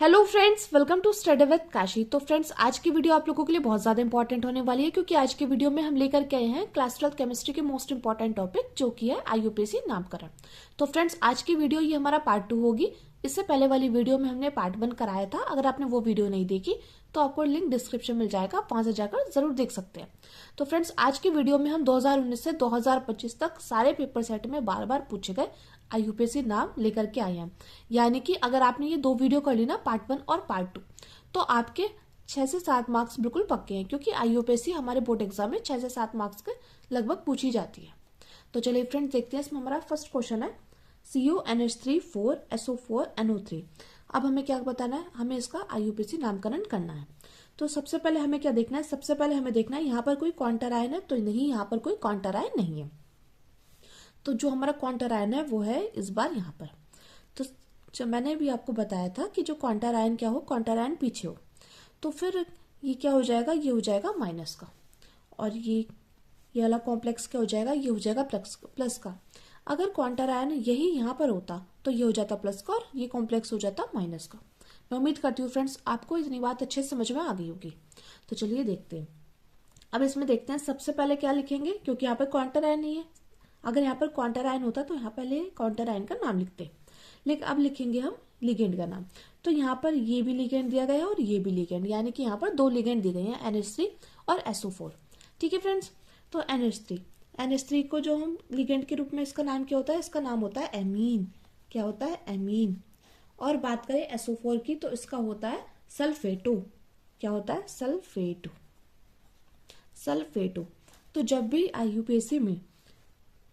Hello friends, welcome to study with Kashi. तो friends, आज की वीडियो आप लोगों के लिए बहुत ज्यादा इंपॉर्टेंट होने वाली है, क्योंकि आज की वीडियो में हम लेकर के आए हैं क्लास 12 केमिस्ट्री के मोस्ट इंपॉर्टेंट टॉपिक, जो कि है आईयूपीएसी नामकरण। तो फ्रेंड्स, आज की वीडियो ये हमारा पार्ट 2 होगी। इससे पहले वाली वीडियो में हमने पार्ट 1 कराया था। अगर आपने वो वीडियो नहीं देखी तो आपको लिंक डिस्क्रिप्शन मिल जाएगा, आप वहां से जाकर जरूर देख सकते हैं। तो फ्रेंड्स, आज की वीडियो में हम 2019 से 2025 तक सारे पेपर सेट में बार बार पूछे गए आईयूपीएसी नाम लेकर के आए हैं। यानी कि अगर आपने ये 2 वीडियो कर ली ना, पार्ट 1 और पार्ट 2, तो आपके 6 से 7 मार्क्स बिल्कुल पक्के हैं, क्योंकि आईयूपीएसी हमारे बोर्ड एग्जाम में 6 से 7 मार्क्स के लगभग पूछी जाती है। तो चलिए फ्रेंड्स, देखते हैं। इसमें हमारा फर्स्ट क्वेश्चन है CuNH3 4SO4NO3। अब हमें क्या बताना है, हमें इसका आईयूपीएसी नामकरण करना है। तो सबसे पहले हमें क्या देखना है, सबसे पहले हमें देखना है यहाँ पर कोई क्वांटर आयन है तो नहीं, यहाँ पर कोई क्वांटर आयन नहीं है। तो जो हमारा क्वांटर आयन है वो है इस बार यहाँ पर। तो जो मैंने भी आपको बताया था कि जो क्वांटर आयन क्या हो, क्वांटर आयन पीछे हो, तो फिर ये क्या हो जाएगा, ये हो जाएगा माइनस का, और ये वाला कॉम्प्लेक्स क्या हो जाएगा, ये हो जाएगा प्लस का। अगर क्वांटर आयन यही यहाँ पर होता तो ये हो जाता प्लस का और ये कॉम्प्लेक्स हो जाता माइनस का। मैं उम्मीद करती हूँ फ्रेंड्स आपको इतनी बात अच्छे से समझ में आ गई होगी। तो चलिए देखते हैं। अब इसमें देखते हैं सबसे पहले क्या लिखेंगे, क्योंकि यहाँ पर क्वांटर आयन नहीं है। अगर यहाँ पर क्वांटर आयन होता तो यहाँ पहले क्वांटर आयन का नाम लिखते, लेकिन अब लिखेंगे हम लिगेंड का नाम। तो यहाँ पर ये भी लिगेंड दिया गया है और ये भी लिगेंड, यानी कि यहाँ पर 2 लिगेंड दिए गए हैं, NH3 और SO4। ठीक है फ्रेंड्स। तो NH3 को जो हम लिगेंड के रूप में, इसका नाम क्या होता है, इसका नाम होता है एमीन। क्या होता है, एमीन। और बात करें SO4 की तो इसका होता है सल्फेटो। क्या होता है, सल्फेटो। तो जब भी आईयूपीएसी में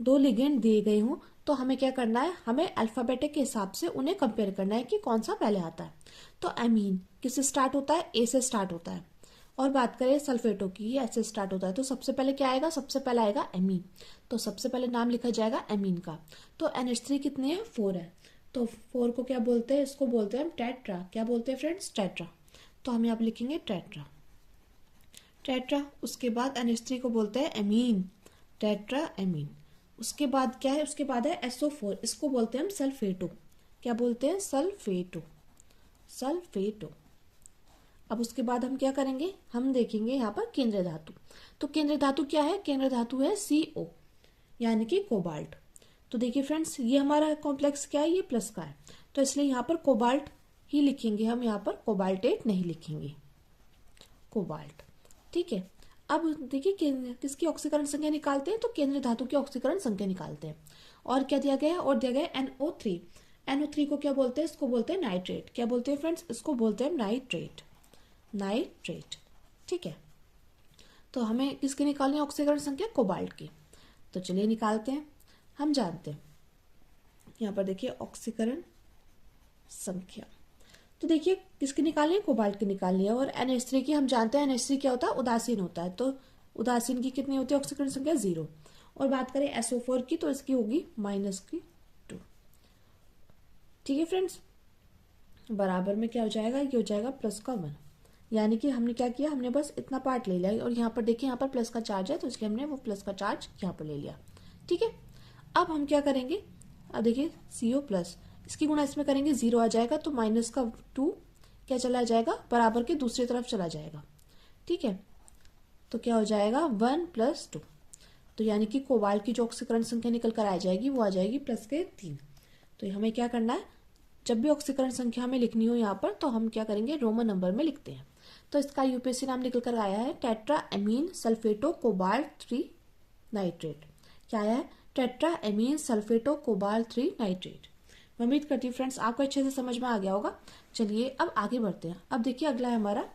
2 लिगेंड दिए गए हों तो हमें क्या करना है, हमें अल्फाबेटिक के हिसाब से उन्हें कंपेयर करना है कि कौन सा पहले आता है। तो एमीन किससे स्टार्ट होता है, ए से स्टार्ट होता है। और बात करें सल्फेटो की, ये ऐसे स्टार्ट होता है। तो सबसे पहले क्या आएगा, सबसे पहले आएगा एमीन। तो सबसे पहले नाम लिखा जाएगा एमीन का। तो NH3 कितने हैं, 4 है। तो 4 को क्या बोलते हैं, इसको बोलते हैं हम टेट्रा। क्या बोलते हैं फ्रेंड्स, टेट्रा। तो हम यहाँ पे लिखेंगे टेट्रा। उसके बाद NH3 को बोलते हैं एमीन, टेट्रा एमीन। उसके बाद क्या है, उसके बाद है SO4, इसको बोलते हैं हम सल्फेटो। क्या बोलते हैं, सल्फेटो। अब उसके बाद हम क्या करेंगे, हम देखेंगे यहाँ पर केंद्रीय धातु। तो केंद्रीय धातु क्या है, केंद्रीय धातु है CO, यानी कि कोबाल्ट। तो देखिए फ्रेंड्स, ये हमारा कॉम्प्लेक्स क्या है, ये प्लस का है, तो इसलिए यहाँ पर कोबाल्ट ही लिखेंगे हम, यहाँ पर कोबाल्टेट नहीं लिखेंगे, कोबाल्ट। ठीक है। अब देखिए किसकी ऑक्सीकरण संख्या निकालते हैं, तो केंद्रीय धातु की ऑक्सीकरण संख्या निकालते हैं। और क्या दिया गया है, और दिया गया है NO3। NO3 को क्या बोलते हैं, इसको बोलते हैं नाइट्रेट। क्या बोलते हैं फ्रेंड्स, इसको बोलते हैं नाइट्रेट। ठीक है। तो हमें किसकी निकालनी है ऑक्सीकरण संख्या, कोबाल्ट की। तो चलिए निकालते हैं। हम जानते हैं यहाँ पर देखिए ऑक्सीकरण संख्या, तो देखिए किसकी निकालनी है, कोबाल्ट की निकालनी है। और NH3 की हम जानते हैं, NH3 क्या होता है, उदासीन होता है। तो उदासीन की कितनी होती है ऑक्सीकरण संख्या, 0। और बात करें SO4 की तो इसकी होगी -2। ठीक है फ्रेंड्स। बराबर में क्या हो जाएगा, ये हो जाएगा प्लस का 1। यानी कि हमने क्या किया, हमने बस इतना पार्ट ले लिया। और यहाँ पर देखिए, यहाँ पर प्लस का चार्ज है तो इसलिए हमने वो प्लस का चार्ज यहाँ पर ले लिया। ठीक है। अब हम क्या करेंगे, अब देखिए CO+, इसकी गुणा इसमें करेंगे, 0 आ जाएगा, तो -2 क्या चला जाएगा, बराबर के दूसरी तरफ चला जाएगा। ठीक है। तो क्या हो जाएगा, 1 + 2। तो यानी कि कोबाल्ट की जो ऑक्सीकरण संख्या निकल कर आ जाएगी वो आ जाएगी +3। तो हमें क्या करना है, जब भी ऑक्सीकरण संख्या हमें लिखनी हो यहाँ पर, तो हम क्या करेंगे, रोमन नंबर में लिखते हैं। तो इसका यूपीएससी नाम निकल कर आया है टेट्रा एमीन सल्फेटो कोबाल्ट 3 नाइट्रेट। क्या आया है, टेट्रा एमीन सल्फेटो कोबाल्ट 3 नाइट्रेट। मैं उम्मीद करती हूँ फ्रेंड्स आपको अच्छे से समझ में आ गया होगा। चलिए अब आगे बढ़ते हैं। अब देखिए अगला है हमारा,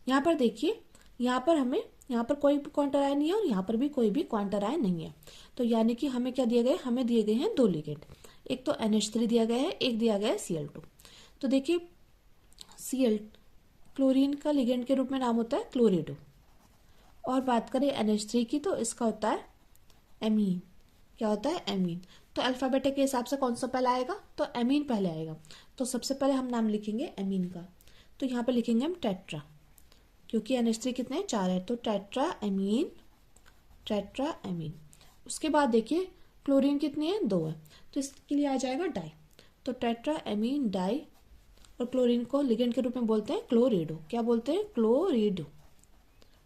यहाँ पर देखिए, यहाँ पर हमें, यहाँ पर कोई भी क्वांटर आयन नहीं है और यहाँ पर भी कोई भी क्वांटर आयन नहीं है। तो यानी कि हमें क्या दिए गए, हमें दिए गए हैं 2 लिगेंड। एक तो NH3 दिया गया है, एक दिया गया है Cl2। तो देखिए Cl क्लोरीन का लिगेंड के रूप में नाम होता है क्लोरिडो। और बात करें NH3 की तो इसका होता है एमीन। क्या होता है, एमीन। तो अल्फाबेटिक के हिसाब से कौन सा पहले आएगा, तो एमीन पहले आएगा। तो सबसे पहले हम नाम लिखेंगे एमीन का। तो यहाँ पे लिखेंगे हम टेट्रा, क्योंकि NH3 कितने हैं, 4 है। तो टेट्रा एमीन। उसके बाद देखिए क्लोरीन कितनी है, 2 है, तो इसके लिए आ जाएगा डाई। तो टेट्रा एमीन डाई और क्लोरीन को लिगेंड के रूप में बोलते हैं क्लोरिडो। क्या बोलते हैं? क्लोरिडो।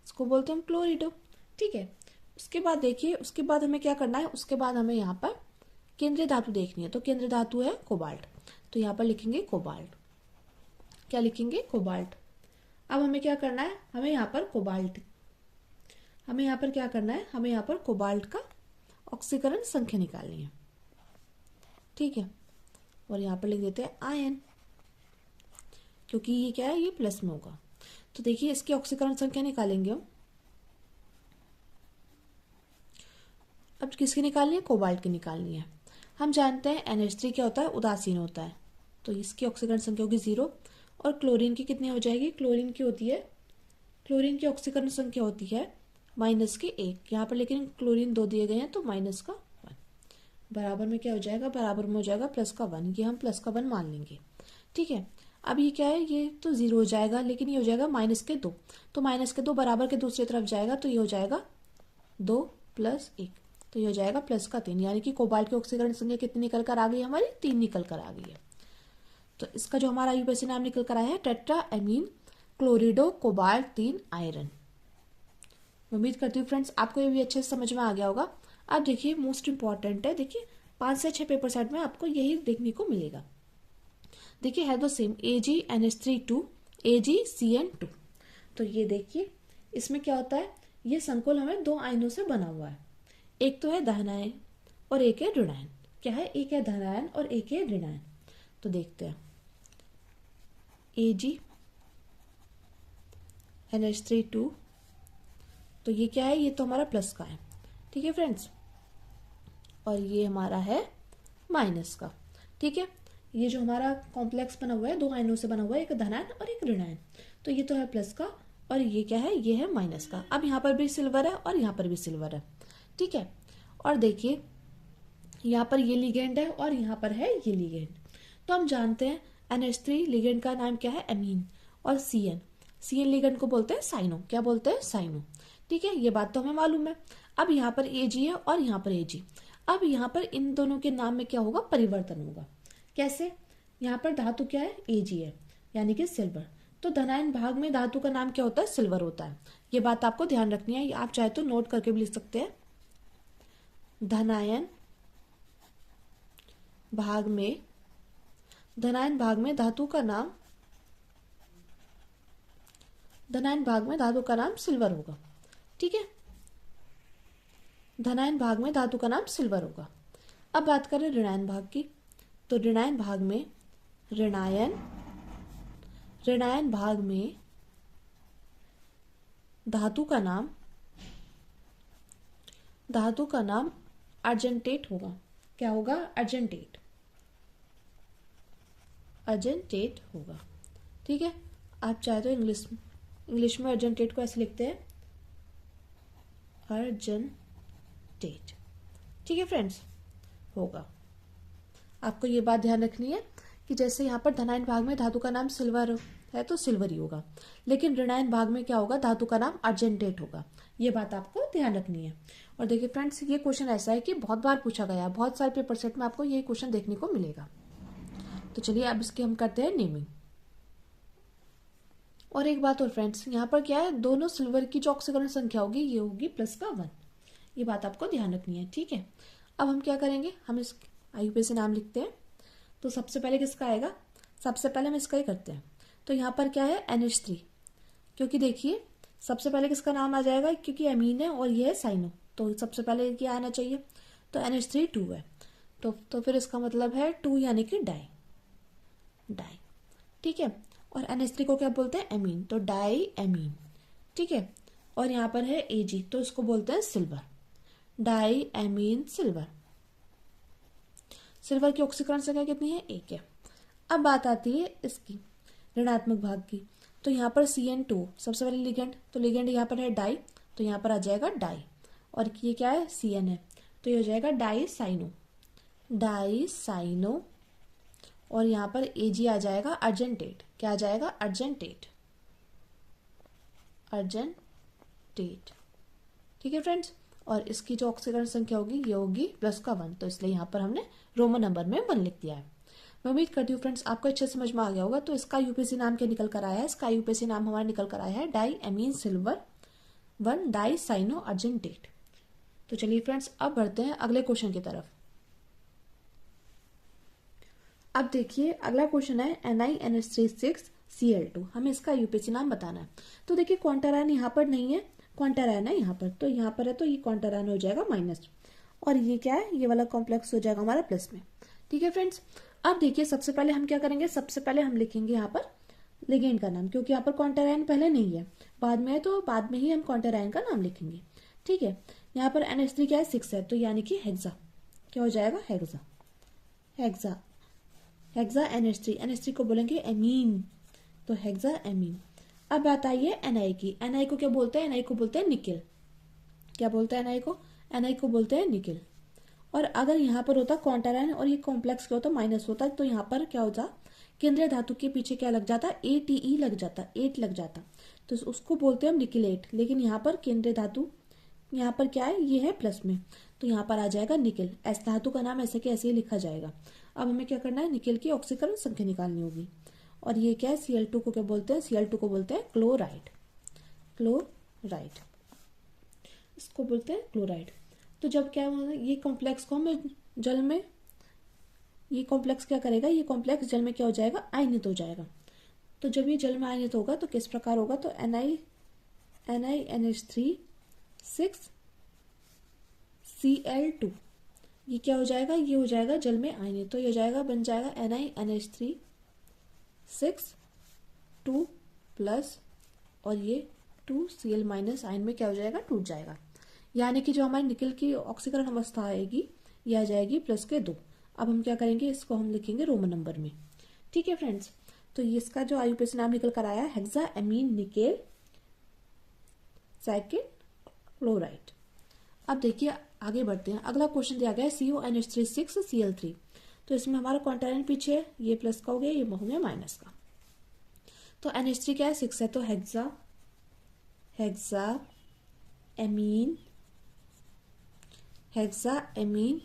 इसको बोलते हैं हम क्लोरिडो। ठीक है। उसके बाद देखिए, उसके बाद हमें क्या करना है, उसके बाद हमें यहाँ पर केंद्रीय धातु देखनी है। तो केंद्रीय धातु है कोबाल्ट, तो यहाँ पर लिखेंगे कोबाल्ट। क्या लिखेंगे? कोबाल्ट। अब हमें क्या करना है, हमें यहाँ पर कोबाल्ट, हमें यहाँ पर क्या करना है, हमें यहाँ पर कोबाल्ट का ऑक्सीकरण संख्या निकालनी है। ठीक है। और यहाँ पर लिख देते हैं आयन, क्योंकि ये क्या है, ये प्लस में होगा। तो देखिए इसकी ऑक्सीकरण संख्या निकालेंगे हम। अब किसकी निकालनी है? कोबाल्ट की निकालनी है। हम जानते हैं NH3 क्या होता है? उदासीन होता है। तो इसकी ऑक्सीकरण संख्या होगी 0। और क्लोरीन की कितनी हो जाएगी? क्लोरीन की होती है, क्लोरीन की ऑक्सीकरण संख्या होती है -1। यहाँ पर लेकिन क्लोरीन 2 दिए गए हैं, तो -1 बराबर में क्या हो जाएगा? बराबर में हो जाएगा +1। ये हम +1 मान लेंगे। ठीक है। अब ये क्या है, ये तो 0 हो जाएगा, लेकिन ये हो जाएगा -2। तो -2 बराबर के दूसरी तरफ जाएगा, तो ये हो जाएगा 2 + 1, तो ये हो जाएगा +3। यानी कि कोबाल्ट की ऑक्सीकरण संख्या कितनी निकल कर आ गई? हमारी 3 निकल कर आ गई है। तो इसका जो हमारा IUPAC नाम निकल कर आया है, टेट्रा एमीन क्लोरिडो कोबाल्ट 3 आयरन। उम्मीद करती हूँ फ्रेंड्स आपको ये भी अच्छे से समझ में आ गया होगा। अब देखिए मोस्ट इंपॉर्टेंट है, देखिए 5 से 6 पेपर सेट में आपको यही देखने को मिलेगा। देखिए है तो सेम AgNH3 AgCN2। तो ये देखिए इसमें क्या होता है, ये संकुल हमें 2 आयनों से बना हुआ है। एक तो है धनायन और एक है ऋणायन। क्या है? एक है धनायन और एक है ऋणायन। तो देखते हैं AgNH3 तो ये क्या है, ये तो हमारा प्लस का है। ठीक है फ्रेंड्स। और ये हमारा है माइनस का। ठीक है। ये जो हमारा कॉम्प्लेक्स बना हुआ है 2 आयनों से बना हुआ है, एक धनायन और एक ऋणायन। तो ये तो है प्लस का और ये क्या है, ये है माइनस का। अब यहाँ पर भी सिल्वर है और यहाँ पर भी सिल्वर है। ठीक है। और देखिए यहाँ पर ये लिगेंड है और यहाँ पर है ये लिगेंड। तो हम जानते हैं NH3 लिगेंड का नाम क्या है? एमीन। और CN लिगेंड को बोलते हैं साइनो। क्या बोलते हैं? साइनो। ठीक है। ये बात तो हमें मालूम है। अब यहाँ पर Ag है और यहाँ पर Ag। अब यहाँ पर इन दोनों के नाम में क्या होगा? परिवर्तन होगा। कैसे? यहाँ पर धातु क्या है? Ag है, यानी कि सिल्वर। तो धनायन भाग में धातु का नाम क्या होता है? सिल्वर होता है। ये बात आपको ध्यान रखनी है, आप चाहे तो नोट करके भी लिख सकते हैं। धनायन भाग में धातु का नाम, धनायन भाग में धातु का नाम सिल्वर होगा। ठीक है। धनायन भाग में धातु का नाम सिल्वर होगा। अब बात करें ऋणायन भाग की। तो ऋणायन भाग में धातु का नाम अर्जेंटेट होगा। क्या होगा? अर्जेंटेट होगा। ठीक है। आप चाहे तो इंग्लिश में अर्जेंटेट को ऐसे लिखते हैं, अर्जेंटेट। ठीक है फ्रेंड्स, होगा। आपको ये बात ध्यान रखनी है कि जैसे यहाँ पर धनायन भाग में धातु का नाम सिल्वर है तो सिल्वर ही होगा, लेकिन ऋणायन भाग में क्या होगा? धातु का नाम अर्जेंटेट होगा। ये बात आपको ध्यान रखनी है। और देखिए फ्रेंड्स, ये क्वेश्चन ऐसा है कि बहुत बार पूछा गया है, बहुत सारे पेपर सेट में आपको ये क्वेश्चन देखने को मिलेगा। तो चलिए अब इसकी हम करते हैं नेमिंग। और एक बात और फ्रेंड्स, यहाँ पर क्या है, दोनों सिल्वर की जो ऑक्सीकरण संख्या होगी ये होगी +1। ये बात आपको ध्यान रखनी है। ठीक है। अब हम क्या करेंगे, हम इस IUPAC नाम लिखते हैं। तो सबसे पहले किसका आएगा? सबसे पहले हम इसका ही करते हैं। तो यहाँ पर क्या है? NH3, क्योंकि देखिए सबसे पहले किसका नाम आ जाएगा, क्योंकि अमीन है और ये है साइनो, तो सबसे पहले क्या आना चाहिए? तो NH3 2 है, तो फिर इसका मतलब है 2 यानी कि डाई। ठीक है। और NH3 को क्या बोलते हैं? एमीन, तो डाई एमीन। ठीक है। और यहाँ पर है Ag, तो इसको बोलते हैं silver, diammine silver. Silver की ऑक्सीकरण संख्या कितनी है? 1 है। अब बात आती है इसकी ऋणात्मक भाग की। तो यहाँ पर CN2 सबसे पहले लिगेंड, तो लिगेंड यहाँ पर है डाई, तो यहाँ पर आ जाएगा डाई। और ये क्या है? CN है, तो ये हो जाएगा डाई साइनो। और यहाँ पर Ag आ जाएगा अर्जेंटेट। क्या आ जाएगा? अर्जेंटेट। ठीक है फ्रेंड्स। और इसकी जो ऑक्सीकरण संख्या होगी ये होगी +1, तो इसलिए यहाँ पर हमने रोमन नंबर में 1 लिख दिया है। मैं उम्मीद करती हूँ फ्रेंड्स आपको अच्छे समझ में आ गया होगा। तो इसका यूपीएससी नाम क्या निकल कर आया है? इसका यूपीएससी नाम हमारा निकल कर आया है diammine silver 1 dicyano argentate. तो चलिए फ्रेंड्स अब बढ़ते हैं अगले क्वेश्चन की तरफ। अब देखिए अगला क्वेश्चन है NiNH3 6Cl2। हमें इसका यूपीएससी नाम बताना है। तो देखिए क्वांटारायन यहाँ पर नहीं है, क्वांटारायन है यहाँ पर, तो यहाँ पर है तो ये क्वांटारायन हो जाएगा माइनस, और ये क्या है, ये वाला कॉम्प्लेक्स हो जाएगा हमारा प्लस में। ठीक है फ्रेंड्स, अब देखिए सबसे पहले हम क्या करेंगे, सबसे पहले हम लिखेंगे यहाँ पर लिगेंड का नाम, क्योंकि यहाँ पर क्वांटारायन पहले नहीं है, बाद में है, तो बाद में ही हम क्वांटारायन का नाम लिखेंगे। ठीक है, यहाँ पर NH3 क्या है 6 है, तो यानी कि हेक्सा क्या हो जाएगा, हेक्सा। हेक्सा हेक्सा NH3 को बोलेंगे एमीन, तो हेक्सा एमीन। अब बात आई है Ni की। Ni को क्या बोलते हैं, Ni को बोलते हैं निकेल। क्या बोलते हैं Ni को? Ni को बोलते हैं निकेल। और अगर यहाँ पर होता क्वांटारायन और ये कॉम्प्लेक्स क्या होता माइनस होता, तो यहाँ पर क्या होता, केंद्रीय धातु के पीछे क्या लग जाता, ATE लग जाता, 8 लग जाता, तो उसको बोलते हैं हम निकेलेट। लेकिन यहाँ पर केंद्रीय धातु यहाँ पर क्या है, ये है प्लस में, तो यहाँ पर आ जाएगा निकेल। ऐसे धातु का नाम ऐसे के ऐसे ही लिखा जाएगा। अब हमें क्या करना है, निकेल की ऑक्सीकरण संख्या निकालनी होगी। और ये क्या है, Cl2 को क्या बोलते हैं, Cl2 को बोलते हैं क्लोराइड। क्लोराइड इसको बोलते हैं क्लोराइड। तो जब क्या ये कॉम्प्लेक्स को हमें जल में, ये कॉम्प्लेक्स क्या करेगा, ये कॉम्प्लेक्स जल में क्या हो जाएगा, आयनित हो जाएगा। तो जब ये जल में आयनित होगा तो किस प्रकार होगा, तो NiNH3 6Cl2 ये क्या हो जाएगा, ये हो जाएगा जल में आयनित, तो ये हो जाएगा, बन जाएगा NiNH3 6 2 प्लस, और ये 2Cl माइनस आयन में क्या हो जाएगा, टूट जाएगा। यानी कि जो हमारी निकेल की ऑक्सीकरण अवस्था आएगी ये आ जाएगी प्लस के 2। अब हम क्या करेंगे, इसको हम लिखेंगे रोमन नंबर में। ठीक है फ्रेंड्स, तो ये इसका जो IUPAC नाम निकल कर आया है hexa amine nickel cycle chloride. अब देखिए आगे बढ़ते हैं। अगला क्वेश्चन दिया गया है CONH3 6Cl3। तो इसमें हमारा क्वांटारायन पीछे है, ये प्लस का हो गया, ये हो गया माइनस का। तो NH3 क्या है 6 है, तो हेक्सा एमीन,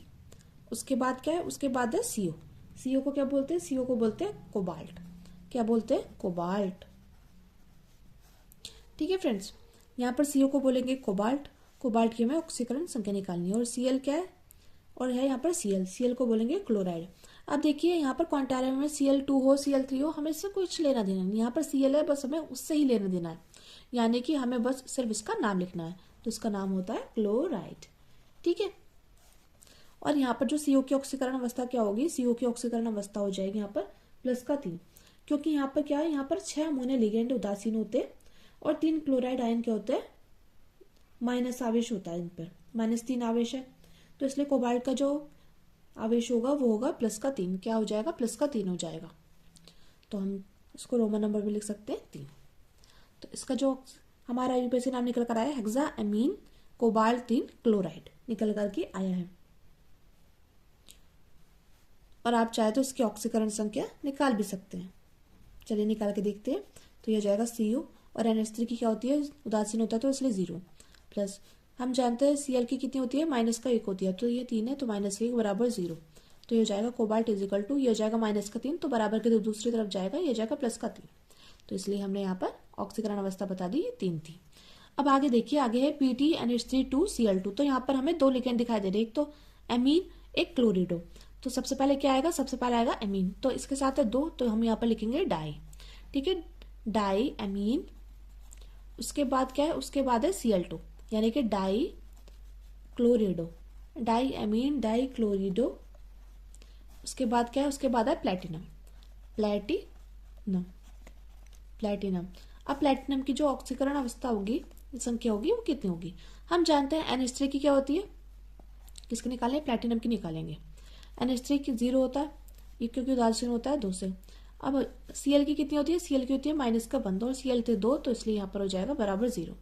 उसके बाद क्या है, उसके बाद है CO को क्या बोलते हैं, CO को बोलते हैं कोबाल्ट। क्या बोलते हैं, कोबाल्ट। ठीक है फ्रेंड्स, यहाँ पर CO को बोलेंगे कोबाल्ट। कोबाल्ट की हमें ऑक्सीकरण संख्या निकालनी है। और Cl क्या है, और है यहाँ पर Cl को बोलेंगे क्लोराइड। अब देखिए यहाँ पर क्वांटारायन में Cl2 हो Cl3 हो, हमें इससे कुछ लेना देना नहीं। यहाँ पर Cl है, बस हमें उससे ही लेना देना है, यानी कि हमें बस सिर्फ इसका नाम लिखना है, तो इसका नाम होता है क्लोराइड। ठीक है, और यहाँ पर जो CO की ऑक्सीकरण अवस्था क्या होगी, CO की ऑक्सीकरण अवस्था हो जाएगी यहाँ पर प्लस का 3, क्योंकि यहाँ पर क्या है, यहाँ पर 6 अमोनिया लिगेंड उदासीन होते हैं और 3 क्लोराइड आयन क्या होते हैं, माइनस आवेश होता है, इन पर -3 आवेश है, तो इसलिए कोबाल्ट का जो आवेश होगा वो होगा प्लस का 3। क्या हो जाएगा, प्लस का 3 हो जाएगा, तो हम इसको रोमन नंबर में लिख सकते हैं 3। तो इसका जो हमारा IUPAC नाम निकल कर आया है हेक्सा एमीन कोबाल्ट 3 क्लोराइड निकल करके आया है। और आप चाहे तो इसकी ऑक्सीकरण संख्या निकाल भी सकते हैं। चलिए निकाल के देखते हैं। तो यह जाएगा CO, और NH3 की क्या होती है, उदासीन होता है, तो इसलिए 0 प्लस, हम जानते हैं Cl की कितनी होती है, माइनस का 1 होती है, तो ये 3 है, तो -1 बराबर 0। तो ये हो जाएगा कोबाल्ट इजिकल टू, ये हो जाएगा माइनस का 3, तो बराबर के दूसरी तरफ जाएगा, ये जाएगा प्लस का 3। तो इसलिए हमने यहाँ पर ऑक्सीकरण अवस्था बता दी, ये 3 थी। अब आगे देखिए, आगे है PTNH3 2Cl2। तो यहाँ पर हमें 2 लिगेंड दिखाई दे रहे, एक तो एमीन, एक क्लोरिडो। तो सबसे पहले क्या आएगा, सबसे पहले आएगा एमीन, तो इसके साथ है 2, तो हम यहाँ पर लिखेंगे डाई। ठीक है, डाई एमीन। उसके बाद क्या है, उसके बाद है Cl2, यानी कि डाई क्लोरिडो, डाई एमीन डाई क्लोरिडो। उसके बाद क्या है, उसके बाद है प्लेटिनम। अब प्लेटिनम की जो ऑक्सीकरण अवस्था होगी, संख्या होगी, वो कितनी होगी, हम जानते हैं NH3 की क्या होती है, किसकी निकालें, प्लेटिनम की निकालेंगे। NH3 की 0 होता है, ये क्योंकि उदासीन होता है 2 से। अब Cl की कितनी होती है, Cl की होती है -1, और Cl थे 2, तो इसलिए यहाँ पर हो जाएगा बराबर 0।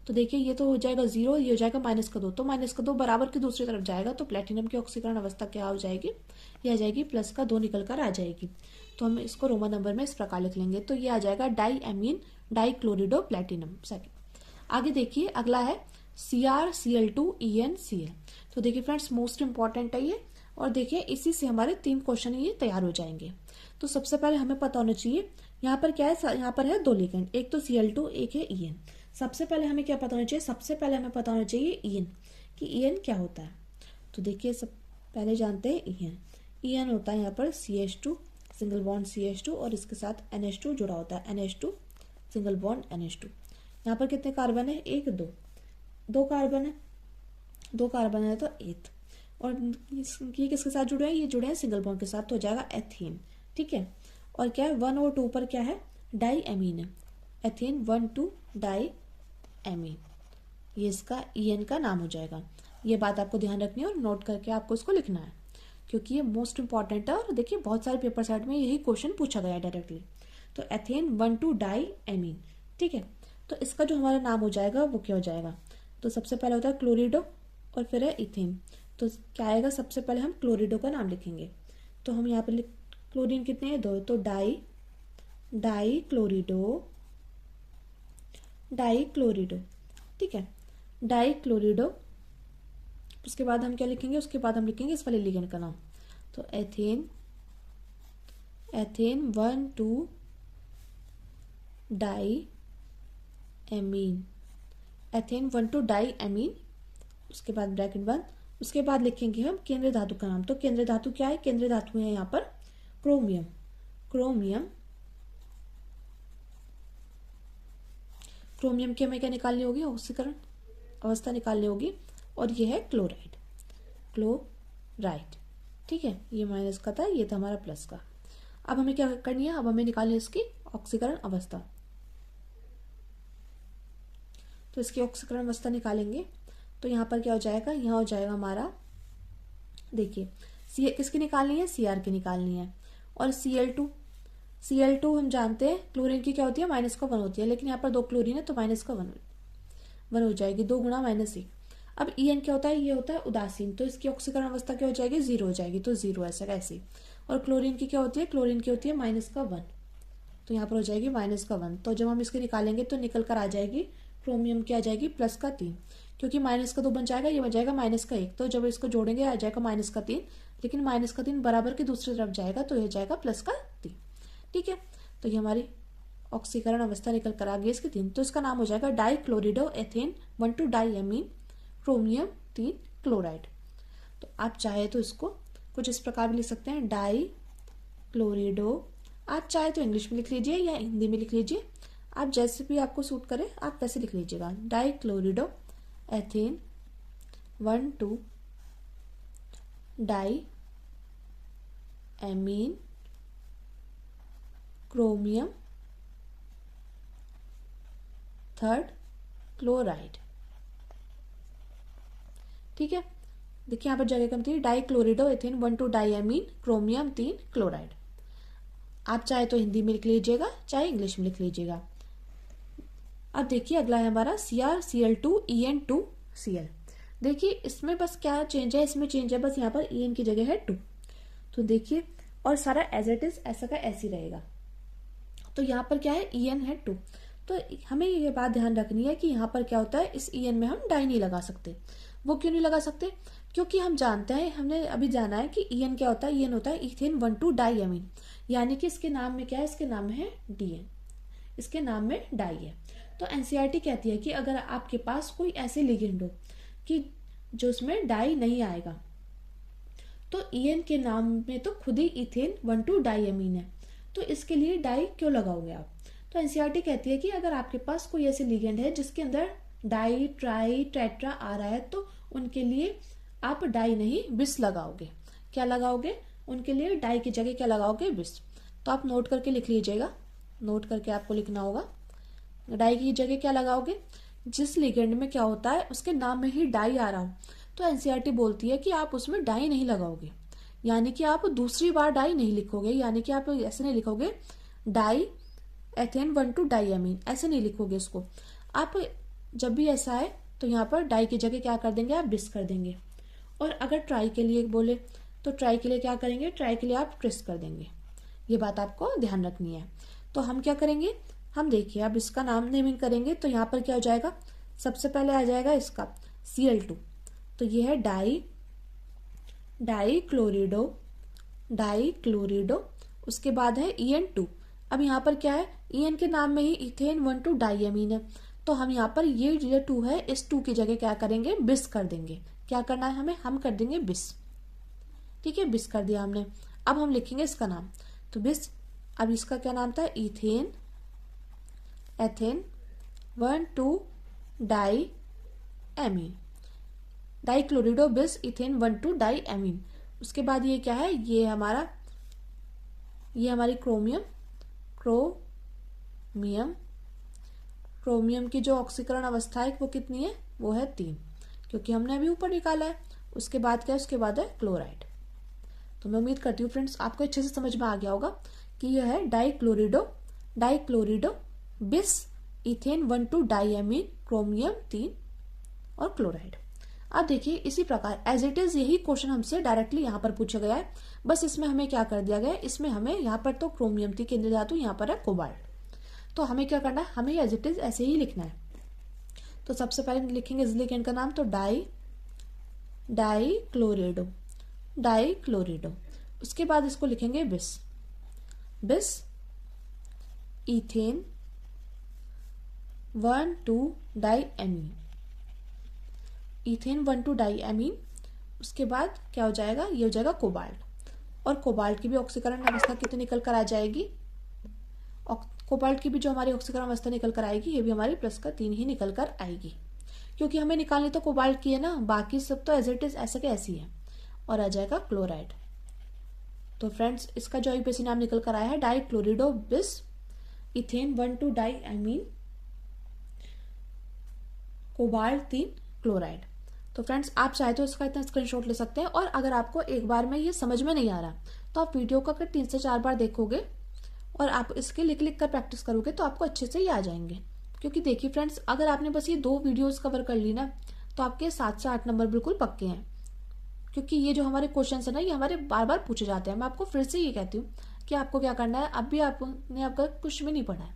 तो देखिए ये तो हो जाएगा 0, ये हो जाएगा -2, तो -2 बराबर की दूसरी तरफ जाएगा, तो प्लेटिनम की ऑक्सीकरण अवस्था क्या हो जाएगी, ये आ जाएगी +2 निकल कर आ जाएगी। तो हम इसको रोमन नंबर में इस प्रकार लिख लेंगे, तो ये आ जाएगा di amine di chlorido platinum. Second आगे देखिए, अगला है CrCl2EnCl। तो देखिए फ्रेंड्स, मोस्ट इंपॉर्टेंट है ये, और देखिए इसी से हमारे 3 क्वेश्चन ये तैयार हो जाएंगे। तो सबसे पहले हमें पता होना चाहिए यहाँ पर क्या है, यहाँ पर है 2 लिगेंड, एक तो Cl2 एक है EN। सबसे पहले हमें क्या पता होना चाहिए, सबसे पहले हमें पता होना चाहिए EN, कि EN क्या होता है। तो देखिए सब पहले जानते हैं EN होता है यहाँ पर CH2 सिंगल बॉन्ड CH2 और इसके साथ NH2 जुड़ा होता है, NH2 सिंगल बॉन्ड NH2। यहाँ पर कितने कार्बन है, 1 2, 2 कार्बन है, 2 कार्बन है तो 8। और ये किसके साथ जुड़े हैं, ये जुड़े हैं सिंगल बॉन्ड के साथ, तो हो जाएगा एथेन। ठीक है, और क्या है 1 और 2 पर क्या है, डाई एमीन है, एथेन 1 2 डाई एमीन, ये इसका EN का नाम हो जाएगा। ये बात आपको ध्यान रखनी है और नोट करके आपको इसको लिखना है, क्योंकि ये मोस्ट इंपॉर्टेंट है और देखिए बहुत सारे पेपर सेट में यही क्वेश्चन पूछा गया है डायरेक्टली। तो एथेन 1 2 डाई एमीन। ठीक है, तो इसका जो हमारा नाम हो जाएगा वो क्या हो जाएगा, तो सबसे पहले होता है क्लोरिडो और फिर है इथेन। तो क्या आएगा, सबसे पहले हम क्लोरिडो का नाम लिखेंगे। तो हम यहाँ पर क्लोरीन कितने हैं, 2, तो डाई क्लोरिडो। ठीक है, डाई क्लोरिडो। उसके बाद हम क्या लिखेंगे, उसके बाद हम लिखेंगे इस वाले लिगेंड का नाम। तो ethane 1 2 die amine, ethane 1 2 die amine. उसके बाद ब्रैकेट बंद। उसके बाद लिखेंगे हम केंद्रीय धातु का नाम। तो केंद्रीय धातु क्या है, केंद्रीय धातु है यहाँ पर क्रोमियम। क्रोमियम की हमें क्या निकालनी होगी, ऑक्सीकरण अवस्था निकालनी होगी, और ये है क्लोराइड। ठीक है, ये माइनस का था, ये था हमारा प्लस का। अब हमें क्या करनी है, अब हमें निकालनी है इसकी ऑक्सीकरण अवस्था। तो इसकी ऑक्सीकरण अवस्था निकालेंगे तो यहाँ पर क्या हो जाएगा, यहाँ हो जाएगा हमारा, देखिए किसकी निकालनी है, Cr की निकालनी है। और Cl2 हम जानते हैं क्लोरीन की क्या होती है, -1 होती है, लेकिन यहाँ पर 2 क्लोरीन है तो -1 हो जाएगी, 2 गुणा -1। अब EN क्या होता है, ये होता है उदासीन, तो इसकी ऑक्सीकरण अवस्था क्या हो जाएगी, 0 हो जाएगी, तो 0 ऐसा कैसे। और क्लोरीन की क्या होती है, क्लोरीन की होती है -1, तो यहाँ पर हो जाएगी -1। तो जब हम इसके निकालेंगे तो निकल कर आ जाएगी क्रोमियम की, आ जाएगी +3, क्योंकि -2 बन जाएगा, ये बन जाएगा -1, तो जब इसको जोड़ेंगे आ जाएगा -3, लेकिन -3 बराबर के दूसरी तरफ जाएगा तो यह जाएगा +3। ठीक है, तो ये हमारी ऑक्सीकरण अवस्था निकल कर आ गई इसकी 3। तो इसका नाम हो जाएगा di chlorido ethane 1 2 die amine chromium 3 chloride. तो आप चाहे तो इसको कुछ इस प्रकार भी लिख सकते हैं, डाई क्लोरिडो। आप चाहे तो इंग्लिश में लिख लीजिए या हिंदी में लिख लीजिए, आप जैसे भी आपको सूट करे आप वैसे लिख लीजिएगा। Di chlorido ethane 1 2 die amine chromium 3 chloride. ठीक है, देखिए यहाँ पर जगह कम थी, di chlorido ethane 1 2 die amine chromium 3 chloride. आप चाहे तो हिंदी में लिख लीजिएगा, चाहे इंग्लिश में लिख लीजिएगा। अब देखिए अगला है हमारा CrCl2 En2 Cl। देखिए इसमें बस क्या चेंज है, इसमें चेंज है बस यहाँ पर En की जगह है 2। तो देखिए और सारा एज इट इज ऐसा का ऐसी रहेगा। तो यहाँ पर क्या है, En है 2। तो हमें ये बात ध्यान रखनी है कि यहाँ पर क्या होता है, इस En में हम डाई नहीं लगा सकते। वो क्यों नहीं लगा सकते, क्योंकि हम जानते हैं, हमने अभी जाना है कि EN क्या होता है, EN होता है इथेन 1 2 डाई एमीन, यानी कि इसके नाम में क्या है, इसके नाम में है DN, इसके नाम में डाई है। तो NCERT कहती है कि अगर आपके पास कोई ऐसे लिगेंड हो कि जो उसमें डाई नहीं आएगा, तो EN के नाम में तो खुद ही इथेन 1 2 डाई एमीन है, तो इसके लिए डाई क्यों लगाओगे आप। तो NCERT कहती है कि अगर आपके पास कोई ऐसे लिगेंड है जिसके अंदर डाई ट्राई टेट्रा आ रहा है, तो उनके लिए आप डाई नहीं बिस लगाओगे। क्या लगाओगे, उनके लिए डाई की जगह क्या लगाओगे, बिस। तो आप नोट करके लिख लीजिएगा, नोट करके आपको लिखना होगा, डाई की जगह क्या लगाओगे, जिस लिगेंड में क्या होता है उसके नाम में ही डाई आ रहा हो, तो NCERT बोलती है कि आप उसमें डाई नहीं लगाओगे, यानी कि आप दूसरी बार डाई नहीं लिखोगे, यानी कि आप ऐसे नहीं लिखोगे डाई एथेन 1 2 डाई एमीन, ऐसे नहीं लिखोगे इसको। आप जब भी ऐसा है तो यहाँ पर डाई की जगह क्या कर देंगे, आप बिस कर देंगे। और अगर ट्राई के लिए बोले तो ट्राई के लिए क्या करेंगे, ट्राई के लिए आप ट्रिस कर देंगे। ये बात आपको ध्यान रखनी है। तो हम क्या करेंगे, हम देखिए अब इसका नाम नेमिंग करेंगे, तो यहाँ पर क्या हो जाएगा, सबसे पहले आ जाएगा इसका Cl2, तो ये है डाई डाईक्लोरिडो, डाईक्लोरिडो। उसके बाद है EN2। अब यहाँ पर क्या है, EN के नाम में ही इथेन 1,2 डाईएमीन है, तो हम यहाँ पर ये जो 2 है इस 2 की जगह क्या करेंगे, बिस कर देंगे। क्या करना है हमें, हम कर देंगे बिस। ठीक है, बिस कर दिया हमने। अब हम लिखेंगे इसका नाम, तो बिस। अब इसका क्या नाम था, इथेन, एथेन 1,2 डाईएमीन, डाईक्लोरिडो बिस इथेन 1,2 डाईएमीन। उसके बाद ये क्या है, ये हमारी क्रोमियम, क्रोमियम की जो ऑक्सीकरण अवस्था है वो कितनी है, वो है 3, क्योंकि हमने अभी ऊपर निकाला है। उसके बाद क्या है, उसके बाद है क्लोराइड। तो मैं उम्मीद करती हूँ फ्रेंड्स आपको अच्छे से समझ में आ गया होगा कि यह है डाईक्लोरिडो बिस इथेन 1,2 डाईएमीन, क्रोमियम 3 और क्लोराइड। अब देखिए इसी प्रकार एज इट इज यही क्वेश्चन हमसे डायरेक्टली यहाँ पर पूछा गया है, बस इसमें हमें क्या कर दिया गया है, इसमें हमें यहाँ पर तो क्रोमियम थी केंद्रीय धातु, यहाँ पर है कोबाल्ट। तो हमें क्या करना है, हमें एज इट इज ऐसे ही लिखना है। तो सबसे पहले लिखेंगे जिलिकेंट का नाम, तो डाईक्लोरिडो। उसके बाद इसको लिखेंगे बिस इथेन 1,2 डाईएमीन, इथेन 1,2 डाईएमीन। उसके बाद क्या हो जाएगा, ये हो जाएगा कोबाल्ट, और कोबाल्ट की भी ऑक्सीकरण अवस्था कितनी निकल कर आ जाएगी, कोबाल्ट की भी जो हमारी ऑक्सीकरण अवस्था निकल कर आएगी, ये भी हमारी +3 ही निकल कर आएगी, क्योंकि हमें निकालनी तो कोबाल्ट की है ना, बाकी सब तो एज इट इज ऐसे के ऐसी है। और आ जाएगा क्लोराइड। तो फ्रेंड्स इसका जो आईयूपीएसी नाम निकल कर आया है, डाईक्लोरिडो बिस इथेन 1,2 डाईएमीन, कोबाल्ट 3 क्लोराइड। तो फ्रेंड्स आप चाहे तो इसका इतना स्क्रीनशॉट ले सकते हैं, और अगर आपको एक बार में ये समझ में नहीं आ रहा तो आप वीडियो को अगर 3 से 4 बार देखोगे और आप इसके लिख कर प्रैक्टिस करोगे तो आपको अच्छे से ही आ जाएंगे। क्योंकि देखिए फ्रेंड्स, अगर आपने बस ये 2 वीडियोस कवर कर ली ना, तो आपके 7 से 8 नंबर बिल्कुल पक्के हैं। क्योंकि ये जो हमारे क्वेश्चन है ना, ये हमारे बार बार पूछे जाते हैं। मैं आपको फिर से ये कहती हूँ कि आपको क्या करना है, अब भी आपने आपका कुछ भी नहीं पढ़ा है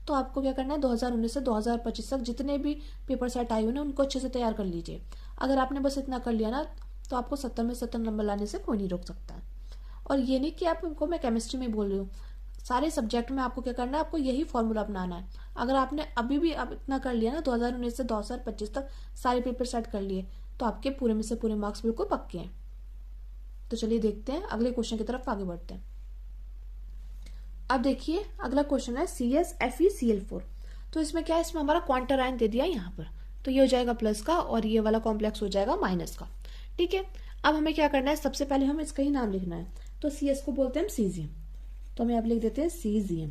तो आपको क्या करना है, 2019 से 2025 तक जितने भी पेपर सेट आए हुए ना, उनको अच्छे से तैयार कर लीजिए। अगर आपने बस इतना कर लिया ना, तो आपको 70 में 70 नंबर लाने से कोई नहीं रोक सकता। और ये नहीं कि आपको मैं केमिस्ट्री में बोल रही हूँ, सारे सब्जेक्ट में आपको क्या करना है, आपको यही फॉर्मूला अपनाना है। अगर आपने अभी भी अब इतना कर लिया ना, 2019 से 2025 तक सारे पेपर सेट कर लिए, तो आपके पूरे में से पूरे मार्क्स बिल्कुल पक्के हैं। तो चलिए देखते हैं अगले क्वेश्चन की तरफ आगे बढ़ते हैं। अब देखिए अगला क्वेश्चन है CsFeCl4। तो इसमें क्या है, इसमें हमारा क्वांटर आयन दे दिया यहाँ पर, तो ये हो जाएगा प्लस का और ये वाला कॉम्प्लेक्स हो जाएगा माइनस का। ठीक है, अब हमें क्या करना है, सबसे पहले हमें इसका ही नाम लिखना है। तो CS को बोलते हैं हम सीजियम, तो हम यहाँ पर लिख देते हैं सीजियम।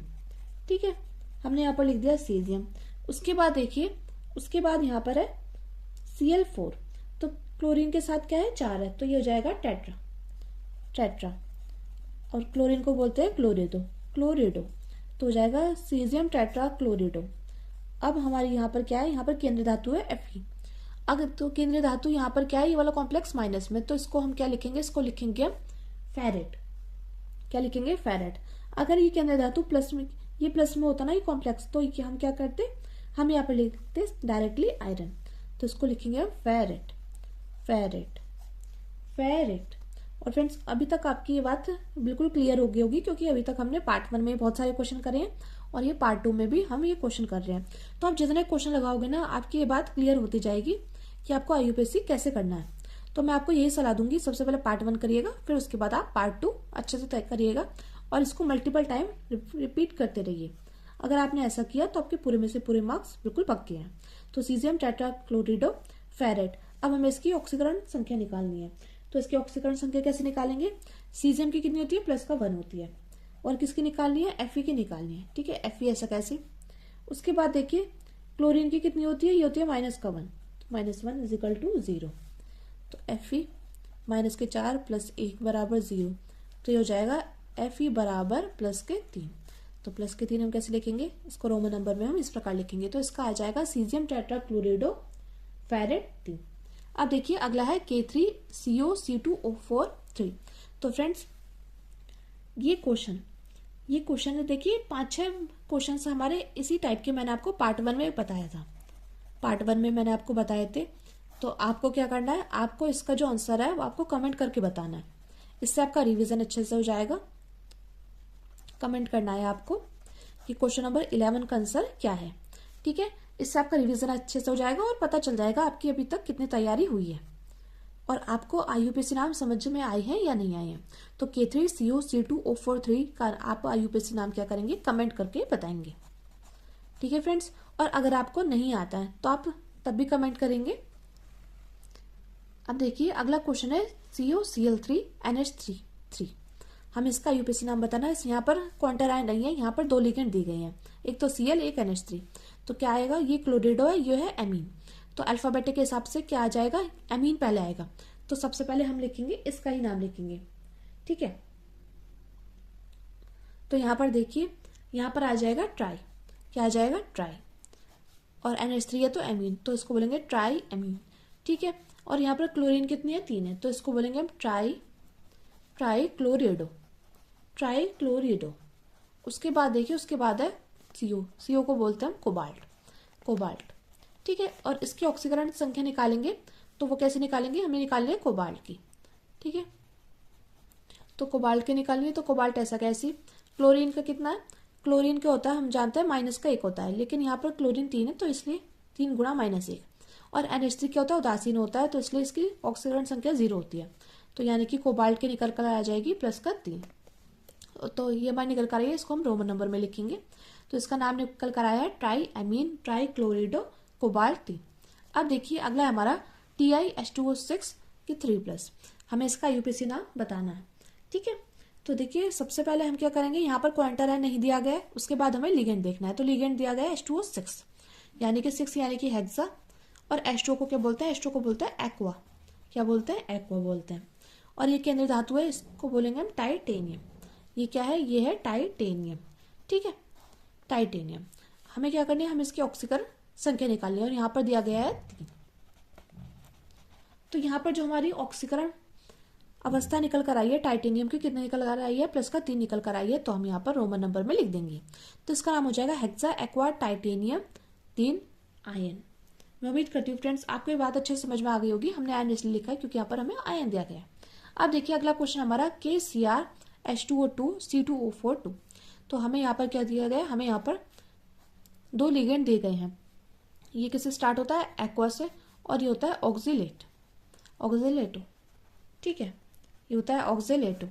ठीक है, हमने यहाँ पर लिख दिया सीजियम। उसके बाद देखिए, उसके बाद यहाँ पर है Cl4, तो क्लोरीन के साथ क्या है, 4 है, तो ये हो जाएगा टेट्रा। और क्लोरीन को बोलते हैं क्लोरिडो, तो हो जाएगा सीजियम टेट्रा क्लोरिडो। अब हमारी यहाँ पर क्या है, यहाँ पर केंद्रीय धातु है Fe। अगर तो केंद्रीय धातु यहाँ पर क्या है, ये वाला कॉम्प्लेक्स माइनस में, तो इसको हम क्या लिखेंगे, इसको लिखेंगे हम फेरेट। क्या लिखेंगे, फेरेट। अगर ये केंद्रीय धातु प्लस में, ये प्लस में होता ना ये कॉम्प्लेक्स, तो ये हम क्या करते, हम यहाँ पर लिखते डायरेक्टली आयरन, तो इसको लिखेंगे हम फेरेट। और फ्रेंड्स अभी तक आपकी ये बात बिल्कुल क्लियर हो गई होगी, क्योंकि अभी तक हमने पार्ट 1 में बहुत सारे क्वेश्चन करे हैं और ये पार्ट 2 में भी हम ये क्वेश्चन कर रहे हैं। तो आप जितने क्वेश्चन लगाओगे ना, आपकी ये बात क्लियर होती जाएगी कि आपको आईयूपीएससी कैसे करना है। तो मैं आपको यही सलाह दूंगी, सबसे पहले पार्ट 1 करिएगा, फिर उसके बाद आप पार्ट 2 अच्छे से तय करिएगा और इसको मल्टीपल टाइम रिपीट करते रहिए। अगर आपने ऐसा किया तो आपके पूरे में से पूरे मार्क्स बिल्कुल पक्के हैं। तो सीजियम टेट्रा क्लोरिडो फेरेट। अब हमें इसकी ऑक्सीकरण संख्या निकालनी है, तो इसकी ऑक्सीकरण संख्या कैसे निकालेंगे, सीजियम की कितनी होती है, +1 होती है, और किसकी निकालनी है, Fe की निकालनी है। ठीक है, Fe ऐसा कैसे। उसके बाद देखिए क्लोरीन की कितनी होती है, ये होती है -1, -1 = 0। तो Fe -4 + 1 = 0, तो ये हो जाएगा Fe बराबर +3। तो +3 हम कैसे लिखेंगे, इसको रोमन नंबर में हम इस प्रकार लिखेंगे, तो इसका आ जाएगा सीजियम टेट्रा क्लोरिडो फेरेट 3। अब देखिए अगला है K3CO C2O4 3। तो फ्रेंड्स ये क्वेश्चन देखिए 5-6 क्वेश्चन हमारे इसी टाइप के मैंने आपको पार्ट 1 में बताया था। पार्ट 1 में मैंने आपको बताए थे तो आपको क्या करना है, आपको इसका जो आंसर है वो आपको कमेंट करके बताना है। इससे आपका रिवीजन अच्छे से हो जाएगा। कमेंट करना है आपको कि क्वेश्चन नंबर 11 का आंसर क्या है। ठीक है, इससे आपका रिवीजन अच्छे से हो जाएगा और पता चल जाएगा आपकी अभी तक कितनी तैयारी हुई है और आपको IUPAC नाम समझ में आए हैं या नहीं आए हैं। तो K3 CO C2 O43 का आप IUPAC नाम क्या करेंगे, कमेंट करके बताएंगे। ठीक है फ्रेंड्स, और अगर आपको नहीं आता है तो आप तब भी कमेंट करेंगे। अब देखिए अगला क्वेश्चन है COCl3 NH3। हम इसका IUPAC नाम बताना है। यहाँ पर क्वांटर आयन नहीं है, यहाँ पर दो लिगेंड दी गई हैं, एक तो Cl एक NH3। तो क्या आएगा, ये क्लोरिडो है, ये है एमीन। तो अल्फाबेटिक के हिसाब से क्या आ जाएगा, एमीन पहले आएगा। तो सबसे पहले हम लिखेंगे इसका ही नाम लिखेंगे। ठीक है, तो यहाँ पर देखिए यहाँ पर आ जाएगा ट्राई। क्या आ जाएगा, ट्राई। और NH3 है तो एमीन, तो इसको बोलेंगे ट्राई एमीन। ठीक है, और यहाँ पर क्लोरीन कितनी है, 3 है, तो इसको बोलेंगे हम ट्राई क्लोरिडो। उसके बाद देखिए उसके बाद है CO को बोलते हैं हम कोबाल्ट। ठीक है, और इसकी ऑक्सीकरण संख्या निकालेंगे तो वो कैसे निकालेंगे, हमें निकालनी है कोबाल्ट की। ठीक है, तो कोबाल्ट की निकालनी है, तो कोबाल्ट ऐसा कैसी, क्लोरीन का कितना है, क्लोरीन का होता है हम जानते हैं -1 होता है, लेकिन यहाँ पर क्लोरीन 3 है तो इसलिए 3 गुणा -1। और NH3 क्या होता है, उदासीन होता है, तो इसलिए इसकी ऑक्सीकरण संख्या 0 होती है। तो यानी कि कोबाल्ट की निकल कर आ जाएगी +3। तो ये हमारी निकल कर आई है, इसको हम रोमन नंबर में लिखेंगे। तो इसका नाम निकल कर आया है ट्राई एमीन ट्राई क्लोरिडो कोबाल्ट 3। अब देखिए अगला है हमारा TiH2O6 की 3+। हमें इसका IUPAC नाम बताना है। ठीक है, तो देखिए सबसे पहले हम क्या करेंगे, यहाँ पर क्वांटर आयन नहीं दिया गया है, उसके बाद हमें लिगेंड देखना है। तो लिगेंड दिया गया है H2O6 यानी कि 6 यानी कि हेक्सा। और H2O को क्या बोलते हैं, H2O को बोलते हैं एक्वा। क्या बोलते हैं, एक्वा बोलते हैं। और ये केंद्रीय धातु है, इसको बोलेंगे हम टाइटेनियम। ये क्या है, ये है टाइटेनियम। ठीक है, टाइटेनियम। हमें क्या करनी है, हम इसकी ऑक्सीकरण संख्या निकालनी है और यहाँ पर दिया गया है 3। तो यहाँ पर जो हमारी ऑक्सीकरण अवस्था निकल कर आई है टाइटेनियम की, कितने निकल कर आई है, +3 निकल कर आई है। तो हम यहाँ पर रोमन नंबर में लिख देंगे। तो इसका नाम हो जाएगा हेक्सा एक्वा टाइटेनियम 3 आयन। मैं उम्मीद करती हूँ फ्रेंड्स आपको ये बात अच्छे से समझ में आ गई होगी। हमने आयन इसलिए लिखा है क्योंकि यहाँ पर हमें आयन दिया गया है। अब देखिए अगला क्वेश्चन हमारा KCr H2O2 C2O4 2। तो हमें यहाँ पर क्या दिया गया है, हमें यहाँ पर 2 लिगेंड दिए गए हैं। ये किससे स्टार्ट होता है, एक्वा से, और ये होता है ऑक्सीलेटो। ठीक है, ये होता है ऑक्सीलेटो।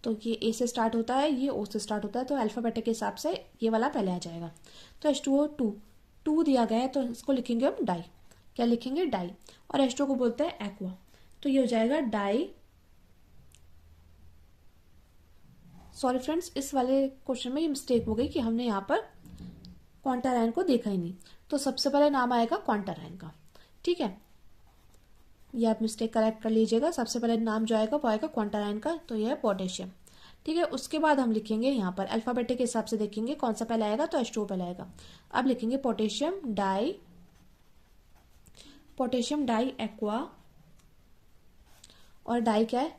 तो ये A से स्टार्ट होता है, ये O से स्टार्ट होता है, तो अल्फाबेटिक के हिसाब से ये वाला पहले आ जाएगा। तो H2O2 2 दिया गया है तो इसको लिखेंगे हम डाई। क्या लिखेंगे, डाई। और H2O को बोलते हैं एक्वा, तो ये हो जाएगा डाई। सॉरी फ्रेंड्स, इस वाले क्वेश्चन में ये मिस्टेक हो गई कि हमने यहाँ पर क्वांटर आयन को देखा ही नहीं। तो सबसे पहले नाम आएगा क्वांटर आयन का। ठीक है, ये आप मिस्टेक करेक्ट कर लीजिएगा। सबसे पहले नाम जो आएगा वो आएगा क्वांटर आयन का, तो यह है पोटेशियम। ठीक है, उसके बाद हम लिखेंगे यहाँ पर अल्फाबेटिक के हिसाब से देखेंगे कौन सा पहले आएगा, तो H2O पहले आएगा। अब लिखेंगे पोटेशियम डाई एक्वा, और डाई क्या है,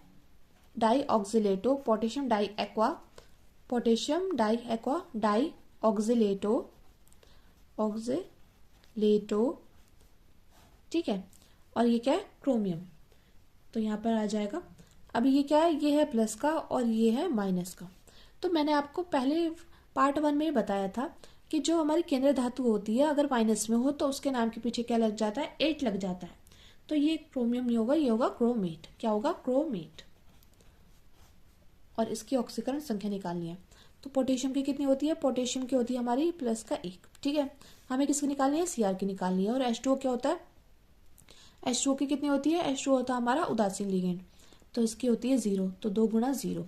di oxalato. Potassium di aqua di oxalato. ठीक है, और ये क्या है, क्रोमियम। तो यहाँ पर आ जाएगा। अभी ये क्या है, ये है प्लस का और ये है माइनस का। तो मैंने आपको पहले पार्ट 1 में ही बताया था कि जो हमारी केंद्रीय धातु होती है अगर माइनस में हो तो उसके नाम के पीछे क्या लग जाता है, 8 लग जाता है। तो ये क्रोमियम नहीं होगा, ये होगा क्रोमेट। क्या होगा, क्रोमेट। और इसकी ऑक्सीकरण संख्या निकालनी है। तो पोटेशियम की कितनी होती है, पोटेशियम की होती है हमारी +1। ठीक है, हमें किसकी निकालनी है, Cr की निकालनी है। और H2O क्या होता है, H2O की कितनी होती है, H2O होता है हमारा उदासीन लिगेंड, तो इसकी होती है 0। तो 2 गुणा 0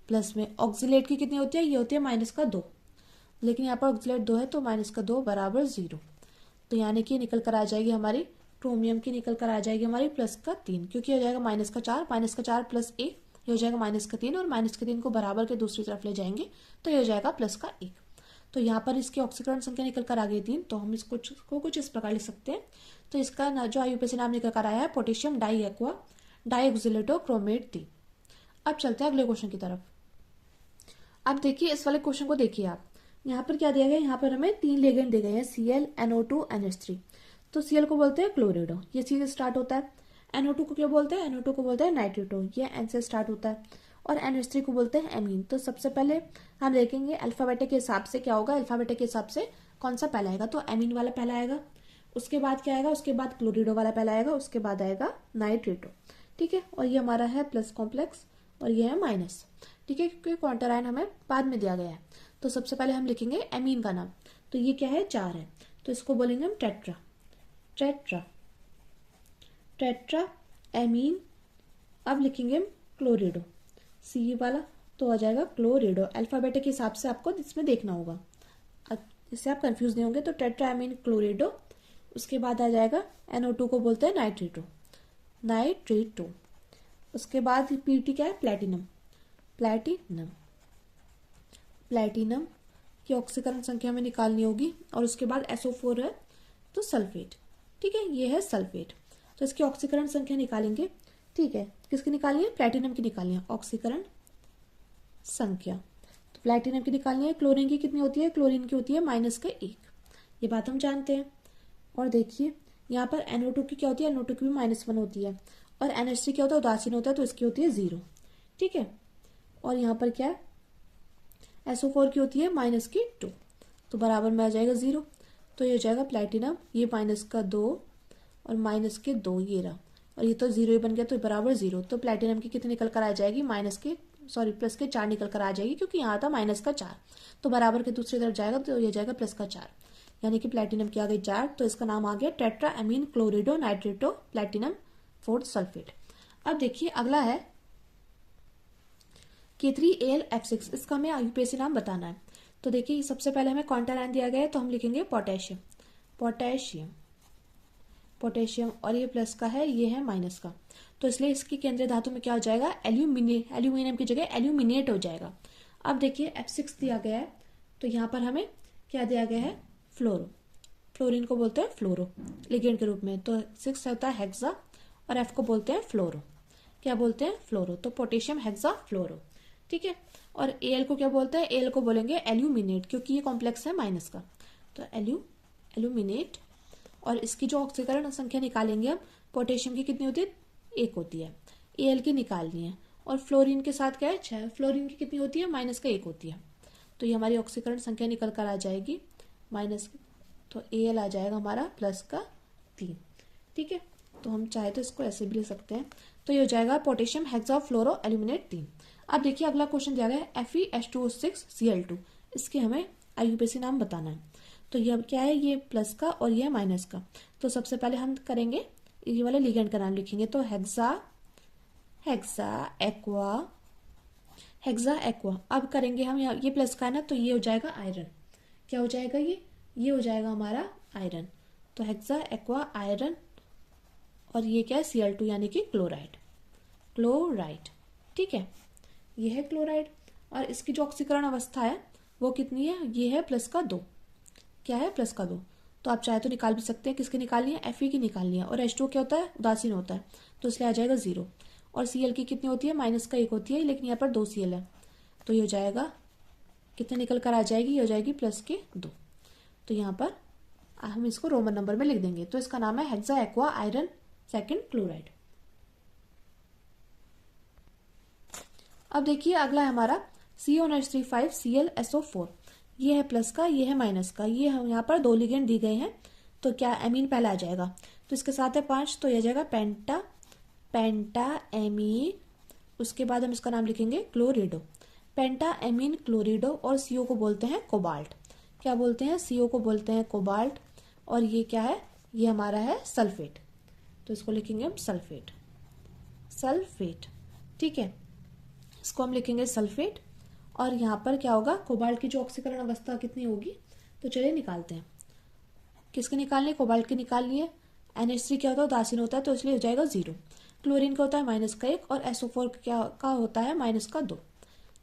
प्लस में ऑक्सीलेट की कितनी होती है, ये होती है -2। लेकिन यहाँ पर ऑक्सीलेट 2 है तो -2 बराबर 0। तो यानी कि निकल कर आ जाएगी हमारी क्रोमियम की, निकल कर आ जाएगी हमारी +3, क्योंकि हो जाएगा -4 + 1, ये हो जाएगा -3, और -3 को बराबर के दूसरी तरफ ले जाएंगे तो ये हो जाएगा +1। तो यहाँ पर इसकी ऑक्सीकरण संख्या निकल कर आ गई 3। तो हम इसको कुछ इस प्रकार लिख सकते हैं। तो इसका जो IUPAC नाम निकल कर आया है potassium di aqua di oxalato chromate 3। अब चलते हैं अगले क्वेश्चन की तरफ। अब देखिए इस वाले क्वेश्चन को देखिए आप, यहाँ पर क्या दिया गया है, यहाँ पर हमें 3 लिगेंड दिए गए हैं Cl NO2 NH3। तो Cl को बोलते हैं क्लोरिडो, ये सी से स्टार्ट होता है। NO2 को क्या बोलते हैं? NO2 को बोलते हैं नाइट्रेटो, ये N से स्टार्ट होता है। और NH3 को बोलते हैं एमीन। तो सबसे पहले हम देखेंगे अल्फाबेटिक के हिसाब से क्या होगा, अल्फाबेटिक के हिसाब से कौन सा पहला आएगा। तो एमीन वाला पहला आएगा, उसके बाद क्या आएगा, उसके बाद क्लोरिडो वाला पहला आएगा, उसके बाद आएगा नाइट्रेटो। ठीक है, और ये हमारा है प्लस कॉम्प्लेक्स और ये है माइनस। ठीक है, क्योंकि क्वांटर आयन हमें बाद में दिया गया है। तो सबसे पहले हम लिखेंगे एमीन का नाम। तो ये क्या है, 4 है, तो इसको बोलेंगे हम टेट्रा। Tetra tetra amine. अब लिखेंगे हम क्लोरिडो, सी वाला, तो आ जाएगा क्लोरिडो। अल्फाबेटिक के हिसाब से आपको इसमें देखना होगा, इससे आप कंफ्यूज नहीं होंगे। तो टेट्रा एमीन क्लोरिडो, उसके बाद आ जाएगा NO2 को बोलते हैं नाइट्रेटो, नाइट्रेटो। उसके बाद पीटी क्या है, प्लेटिनम, प्लेटिनम। प्लेटिनम की ऑक्सीकरण संख्या में निकालनी होगी। और उसके बाद SO4 है तो सल्फेट। ठीक है, ये है सल्फेट, तो इसकी ऑक्सीकरण संख्या निकालेंगे। ठीक है, किसकी निकालनी है, प्लेटिनम की निकालनी है ऑक्सीकरण संख्या। तो प्लेटिनम की निकालनी है। क्लोरीन की कितनी होती है, क्लोरीन की होती है -1, ये बात हम जानते हैं। और देखिए यहाँ पर NO2 की क्या होती है, NO2 की भी -1 होती है। और NH3 क्या होता है, उदासीन होता है, तो इसकी होती है 0। ठीक है, और यहाँ पर क्या है, SO4 की होती है -2, तो बराबर में आ जाएगा 0। तो ये हो जाएगा प्लेटिनम, ये -2 और -2 ये रहा, और ये तो 0 ही बन गया, तो बराबर 0। तो प्लेटिनम की कितनी निकल कर आ जाएगी, प्लस के 4 निकल कर आ जाएगी, क्योंकि यहाँ था -4, तो बराबर के दूसरी तरफ जाएगा, तो ये जाएगा +4, यानी कि प्लेटिनम की आ गई 4। तो इसका नाम आ गया टेट्रा एमीन क्लोरिडो नाइट्रेटो प्लेटिनम 4 सल्फेट। अब देखिए अगला है K3AlF6, इसका हमें यूपीएससी नाम बताना है। तो देखिए सबसे पहले हमें कॉन्टर आयन दिया गया है, तो हम लिखेंगे पोटेशियम, पोटेशियम, पोटेशियम। और ये प्लस का है, ये है माइनस का, तो इसलिए इसकी केंद्रीय धातु में क्या हो जाएगा, एल्यूमिनियम की जगह एल्यूमिनेट हो जाएगा। अब देखिए F6 दिया गया है, तो यहाँ पर हमें क्या दिया गया है, फ्लोरो, फ्लोरीन को बोलते हैं फ्लोरो लिगेंड के रूप में। तो 6 होता है हेक्सा, और F को बोलते हैं फ्लोरो, क्या बोलते हैं, फ्लोरो। तो पोटेशियम हेक्सा फ्लोरो। ठीक है, और Al को क्या बोलते हैं, Al को बोलेंगे एल्यूमिनेट, क्योंकि ये कॉम्प्लेक्स है माइनस का, तो एल्यूमिनेट। और इसकी जो ऑक्सीकरण संख्या निकालेंगे हम, पोटेशियम की कितनी होती है, 1 होती है, Al की निकालनी है। और फ्लोरीन के साथ क्या है, 6, फ्लोरीन की कितनी होती है, -1 होती है। तो ये हमारी ऑक्सीकरण संख्या निकल कर आ जाएगी माइनस, तो Al आ जाएगा हमारा +3। ठीक है, तो हम चाहे तो इसको ऐसे भी लिख सकते हैं। तो ये हो जाएगा पोटेशियम हेक्सा फ्लोरो एल्यूमिनेट 3। अब देखिए अगला क्वेश्चन दिया गया है FeH2O6Cl2, इसके हमें IUPAC नाम बताना है। तो ये अब क्या है, ये प्लस का और ये माइनस का। तो सबसे पहले हम करेंगे ये वाले लिगेंड का नाम लिखेंगे। तो हेक्सा एक्वा, हेक्सा एक्वा। अब करेंगे हम, ये प्लस का है ना, तो ये हो जाएगा आयरन, क्या हो जाएगा, ये हो जाएगा हमारा आयरन। तो हेक्सा एक्वा आयरन, और ये क्या है, Cl2 यानी कि क्लोराइड, क्लोराइड। ठीक है, ये है क्लोराइड। और इसकी जो ऑक्सीकरण अवस्था है वो कितनी है, ये है +2, क्या है, +2। तो आप चाहे तो निकाल भी सकते हैं, किसकी निकालनी है, Fe की निकालनी है। और H2 क्या होता है, उदासीन होता है, तो इसलिए आ जाएगा 0। और Cl की कितनी होती है, -1 होती है, लेकिन यहाँ पर 2 Cl है, तो ये हो जाएगा, कितने निकल कर आ जाएगी, ये हो जाएगी +2। तो यहाँ पर हम इसको रोमन नंबर में लिख देंगे। तो इसका नाम है hexa aqua iron second chloride. अब देखिए अगला है हमारा CONH35ClSO4, ये है प्लस का, ये है माइनस का। ये हम यहाँ पर 2 लिगेंड दी गए हैं, तो क्या एमीन पहला आ जाएगा, तो इसके साथ है 5, तो यह जाएगा पेंटा एमीन। उसके बाद हम इसका नाम लिखेंगे क्लोरिडो, पेंटा एमीन क्लोरिडो। और CO को बोलते हैं कोबाल्ट, क्या बोलते हैं, CO को बोलते हैं कोबाल्ट। और ये क्या है, ये हमारा है सल्फेट, तो इसको लिखेंगे हम सल्फेट, सल्फेट। ठीक है, इसको हम लिखेंगे सल्फेट। और यहाँ पर क्या होगा, कोबाल्ट की जो ऑक्सीकरण अवस्था कितनी होगी, तो चलिए निकालते हैं। किसकी निकालनी है, कोबाल्ट की निकालनी है। NH3 क्या होता है, उदासीन होता है, तो इसलिए हो जाएगा 0। क्लोरीन का होता है -1, और SO4 क्या का होता है -2।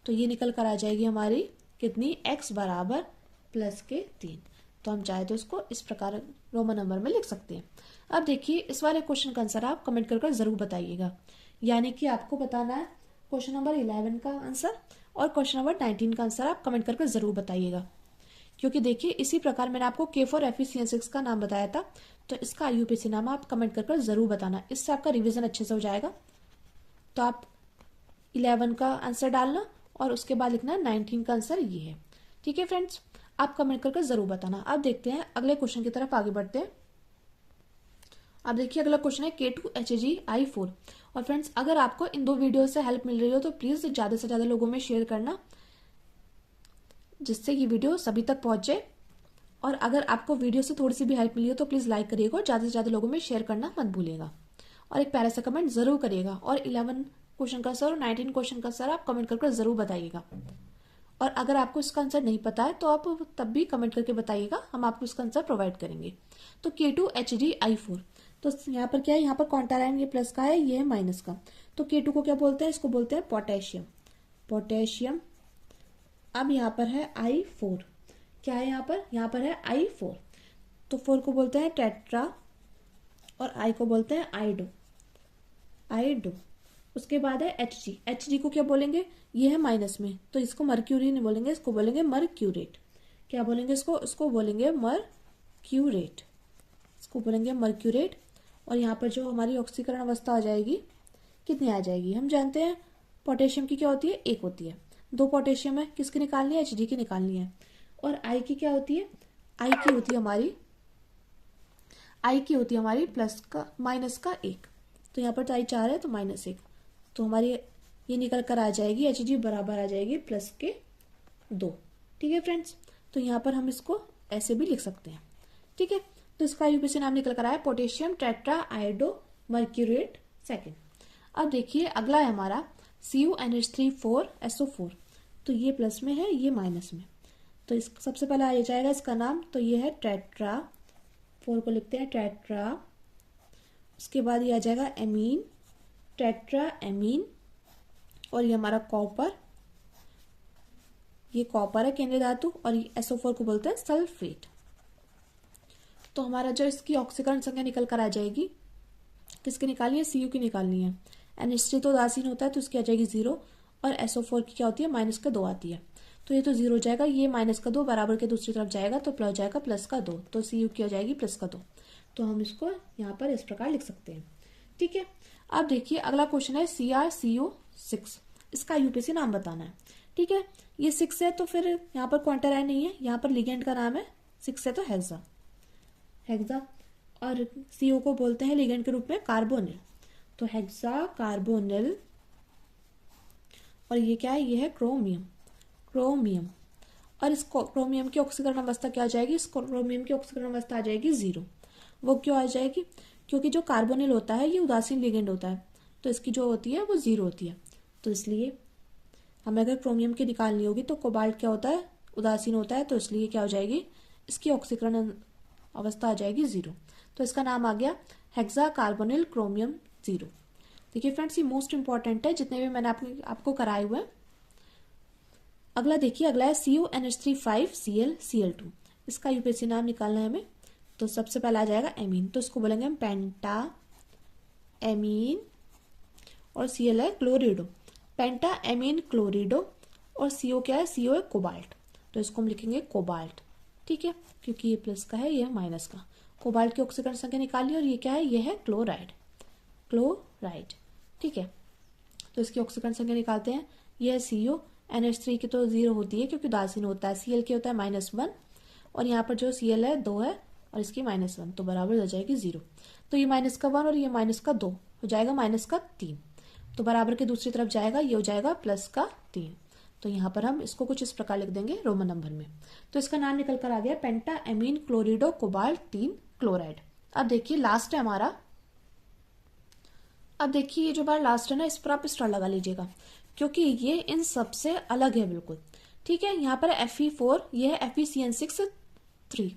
तो ये निकल कर आ जाएगी हमारी कितनी, x बराबर +3। तो हम चाहे तो इसको इस प्रकार रोमन नंबर में लिख सकते हैं। अब देखिए इस वाले क्वेश्चन का आंसर आप कमेंट कर जरूर बताइएगा, यानी कि आपको बताना है क्वेश्चन नंबर 11 का आंसर और क्वेश्चन नंबर 19 का आंसर आप कमेंट करके जरूर बताइएगा। क्योंकि देखिए इसी प्रकार मैंने आपको K4FeCN6 का नाम बताया था, तो इसका IUPAC नाम आप कमेंट कर जरूर बताना, इससे आपका रिवीजन अच्छे से हो जाएगा। तो आप 11 का आंसर डालना और उसके बाद लिखना 19 का आंसर ये है। ठीक है फ्रेंड्स, आप कमेंट कर जरूर बताना। अब देखते हैं अगले क्वेश्चन की तरफ आगे बढ़ते हैं। अब देखिए अगला क्वेश्चन है K2HgI4। और फ्रेंड्स अगर आपको इन दो वीडियो से हेल्प मिल रही हो तो प्लीज ज्यादा से ज्यादा लोगों में शेयर करना, जिससे ये वीडियो सभी तक पहुंचे। और अगर आपको वीडियो से थोड़ी सी भी हेल्प मिली हो तो प्लीज लाइक करिएगा और ज्यादा से ज्यादा लोगों में शेयर करना मत भूलिएगा। और एक प्यारा सा कमेंट जरूर करिएगा। और 11 क्वेश्चन का सर और 19 क्वेश्चन का सर आप कमेंट कर जरूर बताइएगा। और अगर आपको इसका आंसर नहीं पता है तो आप तब भी कमेंट करके बताइएगा, हम आपको इसका आंसर प्रोवाइड करेंगे। तो K2HgI4, तो यहाँ पर क्या है, यहाँ पर कॉन्टा लाइन ये प्लस का है, ये है माइनस का। तो K2 को क्या बोलते हैं, इसको बोलते हैं पोटेशियम। पोटेशियम। अब यहाँ पर है I4, क्या है यहाँ पर है I4। तो 4 को बोलते हैं टेट्रा और I को बोलते हैं आइडो। उसके बाद है Hg को क्या बोलेंगे, ये है माइनस में, तो इसको मर्क्यूरी नहीं बोलेंगे, इसको बोलेंगे मर्क्यूरेट। क्या बोलेंगे इसको बोलेंगे मर्क्यूरेट, इसको बोलेंगे मर्क्यूरेट। और यहाँ पर जो हमारी ऑक्सीकरण अवस्था आ जाएगी, कितनी आ जाएगी, हम जानते हैं पोटेशियम की क्या होती है, 1 होती है। 2 पोटेशियम है, किसकी निकालनी है, Hg की निकालनी है। और I की क्या होती है, I की होती है हमारी प्लस का माइनस का 1। तो यहाँ पर तो I 4 है तो -1, तो हमारी ये निकल कर आ जाएगी Hg बराबर आ जाएगी प्लस के 2। ठीक है फ्रेंड्स, तो यहाँ पर हम इसको ऐसे भी लिख सकते हैं। ठीक है, तो इसका IUPAC नाम निकल कर आया पोटेशियम टेट्रा आयोडो मर्क्यूरेट सेकेंड। अब देखिए अगला है हमारा CuNH3 4SO4। तो ये प्लस में है, ये माइनस में। तो इस सबसे पहले आ जाएगा इसका नाम, तो ये है टेट्रा, 4 को लिखते हैं टेट्रा। उसके बाद ये आ जाएगा एमीन, टेट्रा एमीन। और ये हमारा कॉपर, ये कॉपर है केंद्रीय धातु। और ये SO4 को बोलते हैं सल्फेट। तो हमारा जो इसकी ऑक्सीकरण संख्या निकल कर आ जाएगी, किसकी निकालनी है, Cu की निकालनी है। NH3 तो उदासीन होता है तो इसकी आ जाएगी 0। और SO4 की क्या होती है, -2 आती है। तो ये तो 0 हो जाएगा, ये -2 बराबर के दूसरी तरफ जाएगा तो प्लस जाएगा +2, तो Cu की हो जाएगी +2। तो हम इसको यहाँ पर इस प्रकार लिख सकते हैं। ठीक है, अब देखिए अगला क्वेश्चन है CrCO6। इसका IUPAC नाम बताना है। ठीक है, ये 6 है तो फिर यहाँ पर क्वांटा लाइन नहीं है, यहाँ पर लिगेंड का नाम है, 6 है तो हेक्सा। और CO को बोलते हैं लिगेंड के रूप में कार्बोनिल, तो हेक्सा कार्बोनिल। और ये क्या है, ये है क्रोमियम। और इस क्रोमियम की ऑक्सीकरण अवस्था क्या आ जाएगी, इस क्रोमियम की ऑक्सीकरण अवस्था आ जाएगी 0। वो क्यों आ जाएगी, क्योंकि जो कार्बोनिल होता है ये उदासीन लिगेंड होता है, तो इसकी जो होती है वो 0 होती है। तो इसलिए हमें अगर क्रोमियम की निकालनी होगी तो कोबाल्ट क्या होता है, उदासीन होता है, तो इसलिए क्या हो जाएगी, इसकी ऑक्सीकरण अवस्था आ जाएगी 0। तो इसका नाम आ गया हेक्सा कार्बोनिल क्रोमियम 0। देखिए फ्रेंड्स, ये मोस्ट इंपॉर्टेंट है जितने भी मैंने आपको कराए हुए हैं। अगला देखिए, अगला है CuNH3 5Cl Cl2। इसका IUPAC नाम निकालना है हमें। तो सबसे पहला आ जाएगा एमीन, तो इसको बोलेंगे हम पेंटा एमीन। और Cl है क्लोरिडो, पेंटा एमीन क्लोरिडो। और CO क्या है, CO है कोबाल्ट, तो इसको हम लिखेंगे कोबाल्ट। ठीक है, क्योंकि ये प्लस का है, ये है माइनस का। कोबाल्ट की ऑक्सीकरण संख्या निकाली और ये क्या है, ये है क्लोराइड। ठीक है, तो इसकी ऑक्सीकरण संख्या निकालते हैं। ये है CO, NH3 की तो 0 होती है क्योंकि उदासीन होता है। Cl की होता है -1 और यहाँ पर जो Cl है 2 है और इसकी -1, तो बराबर हो जाएगी 0। तो ये -1 और ये -2 हो जाएगा -3, तो बराबर के दूसरी तरफ जाएगा, ये हो जाएगा +3। तो यहाँ पर हम इसको कुछ इस प्रकार लिख देंगे रोमन नंबर में। तो इसका नाम निकल कर आ गया पेंटा एमीन क्लोरिडो कोबाल्ट 3 क्लोराइड। अब देखिए लास्ट है हमारा। अब देखिए ये जो बार लास्ट है ना, इस पर आप स्टार लगा लीजिएगा क्योंकि ये इन सबसे अलग है बिल्कुल। ठीक है, यहाँ पर Fe4, ये है FeCN6 3।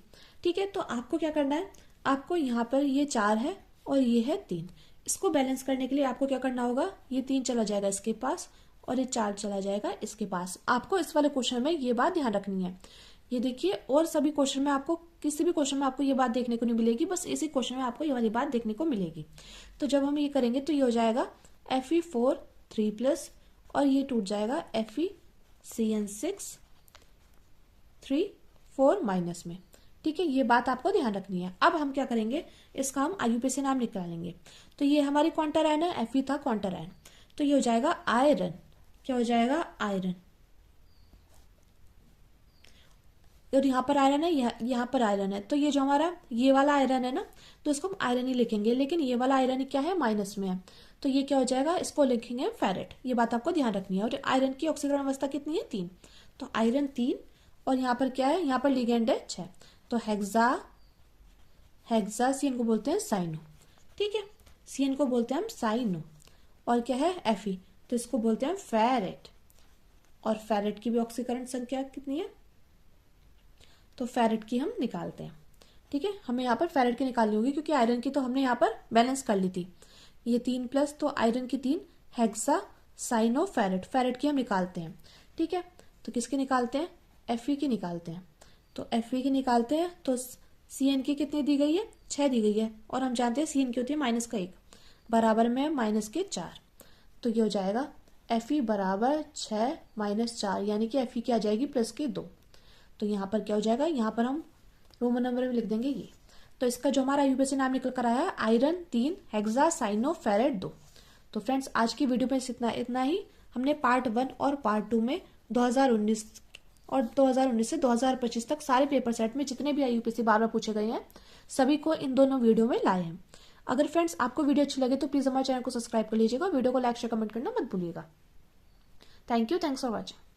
ठीक है, तो आपको क्या करना है, आपको यहाँ पर ये 4 है और ये है 3। इसको बैलेंस करने के लिए आपको क्या करना होगा, ये 3 चला जाएगा इसके पास और ये 4 चला जाएगा इसके पास। आपको इस वाले क्वेश्चन में ये बात ध्यान रखनी है। ये देखिए, और सभी क्वेश्चन में आपको, किसी भी क्वेश्चन में आपको ये बात देखने को नहीं मिलेगी, बस इसी क्वेश्चन में आपको ये वाली बात देखने को मिलेगी। तो जब हम ये करेंगे तो ये हो जाएगा Fe4 3+ और ये टूट जाएगा FeCN6 3 4 माइनस में। ठीक है, ये बात आपको ध्यान रखनी है। अब हम क्या करेंगे, इसका हम आईयूपीएसी नाम निकालेंगे। तो ये हमारी क्वांटर आयन है, Fe था क्वांटर आयन, तो ये हो जाएगा आयरन। क्या हो जाएगा, आयरन। और यहाँ पर आयरन है, यहाँ पर आयरन है, तो ये जो हमारा ये वाला आयरन है ना, तो इसको हम आयरन ही लिखेंगे, लेकिन ये वाला आयरन क्या है, माइनस में है, तो ये क्या हो जाएगा, इसको लिखेंगे फेरेट। ये बात आपको ध्यान रखनी है। और आयरन की ऑक्सीकरण अवस्था कितनी है, 3, तो आयरन 3, और यहाँ पर क्या है, यहाँ पर लिगेंड है 6, तो हेक्सा सीएन को बोलते हैं साइनो। ठीक है, सीएन को बोलते हैं हम साइनो, और क्या है, Fe, तो इसको बोलते हैं फेरेट। और फेरेट की भी ऑक्सीकरण संख्या कितनी है, तो फेरेट की हम निकालते हैं। ठीक है, हमें यहाँ पर फेरेट की निकालनी होगी, क्योंकि आयरन की तो हमने यहाँ पर बैलेंस कर ली थी। ये 3 प्लस, तो आयरन की 3, हेक्सा साइनो फेरेट, फेरेट की हम निकालते हैं। ठीक है, तो किसकी निकालते हैं, Fe की निकालते हैं। तो Fe की निकालते हैं, तो Cn की कितनी दी गई है, 6 दी गई है, और हम जानते हैं Cn की होती है -1 बराबर में -4, तो ये हो जाएगा Fe बराबर 6 - 4, यानी कि Fe की आ जाएगी +2। तो यहाँ पर क्या हो जाएगा, यहाँ पर हम रोमन नंबर में लिख देंगे ये। तो इसका जो हमारा आईयूपीएसी नाम निकल कर आया है, आयरन 3 हेक्सा साइनो फेरेट 2। तो फ्रेंड्स, आज की वीडियो में इतना ही। हमने पार्ट 1 और पार्ट 2 में 2019 और 2019 से 2025 तक सारे पेपर सेट में जितने भी आईयूपीएसी बार बार पूछे गए हैं, सभी को इन दोनों वीडियो में लाए हैं। अगर फ्रेंड्स आपको वीडियो अच्छी लगे तो प्लीज हमारे चैनल को सब्सक्राइब कर लीजिएगा, वीडियो को लाइक शेयर कमेंट करना मत भूलिएगा। Thank you, thanks for watching.